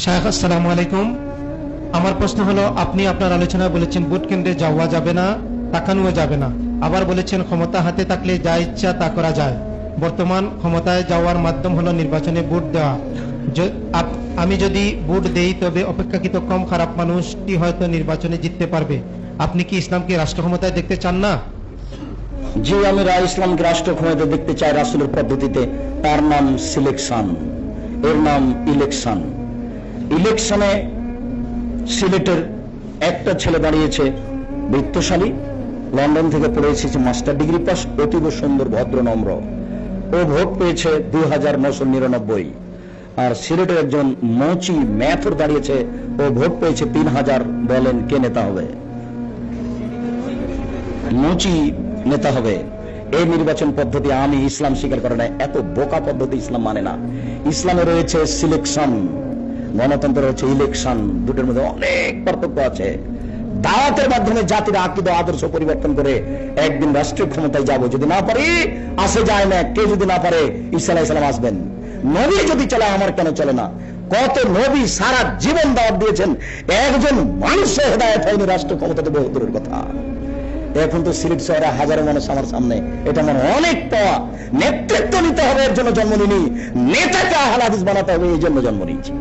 শায়েখ আসসালামু আলাইকুম। আমার প্রশ্ন হলো, আপনি আপনার আলোচনায় বলেছেন ভোট কেন্দ্রে যাওয়া যাবে না, তাকানোও যাবে না। আবার বলেছেন ক্ষমতা হাতে থাকলে যা ইচ্ছা তা করা যায়। বর্তমান ক্ষমতায় যাওয়ার মাধ্যম হলো নির্বাচনে ভোট দেওয়া। আমি যদি ভোট দেই তবে অপেক্ষাকৃত কম খারাপ মানুষটি হয়তো নির্বাচনে জিততে পারবে। আপনি কি ইসলামকে রাষ্ট্র ক্ষমতায় দেখতে চান না? জি, আমি ইসলামকে রাষ্ট্র ক্ষমতায় দেখতে চাই রাসূলের পদ্ধতিতে। তার নাম সিলেকশন, এর নাম ইলেকশন। ইলেকশনে সিলেটের একটা ছেলে দাঁড়িয়েছে, বৃত্তশালী, লন্ডন থেকে পড়ে এসেছে, মাস্টার ডিগ্রি পাস, অতীব সুন্দর, ভদ্র, নম্র। ও ভোট পেয়েছে 2999। আর সিলেটের একজন মৌচি ম্যাথর দাঁড়িয়েছে, ও ভোট পেয়েছে 3000। বলেন কে নেতা হবে? মৌচি নেতা হবে। এই নির্বাচন পদ্ধতি আমি ইসলাম স্বীকার করে না। এত বোকা পদ্ধতি ইসলাম মানে না। ইসলামে রয়েছে সিলেকশন, গণতন্ত্র রয়েছে ইলেকশন। দুটোর মধ্যে অনেক পার্থক্য আছে। দাওয়াতের মাধ্যমে জাতির আকীদা আদর্শ পরিবর্তন করে একদিন রাষ্ট্রীয় ক্ষমতায় যাব, যদি না পারি আসে যায় না। কেউ যদি না পারে ঈসা আলাইহিস সালাম আসবেন। নবী যদি চলে, আমার কেন চলে না? কত নবী সারা জীবন দাওয়াত দিয়েছেন, একজন মানুষের হেদায়েত হয়নি, রাষ্ট্র ক্ষমতাতে বহু দূরের কথা। এখন তো সিলেট শহরে হাজারো মানুষ আমার সামনে, এটা আমার অনেক পাওয়া। নেতৃত্ব নিতে হবে, এর জন্য জন্ম নিনি। নেতাকে আহলে হাদিস বানাতে হবে, এই জন্য জন্ম নিয়েছি।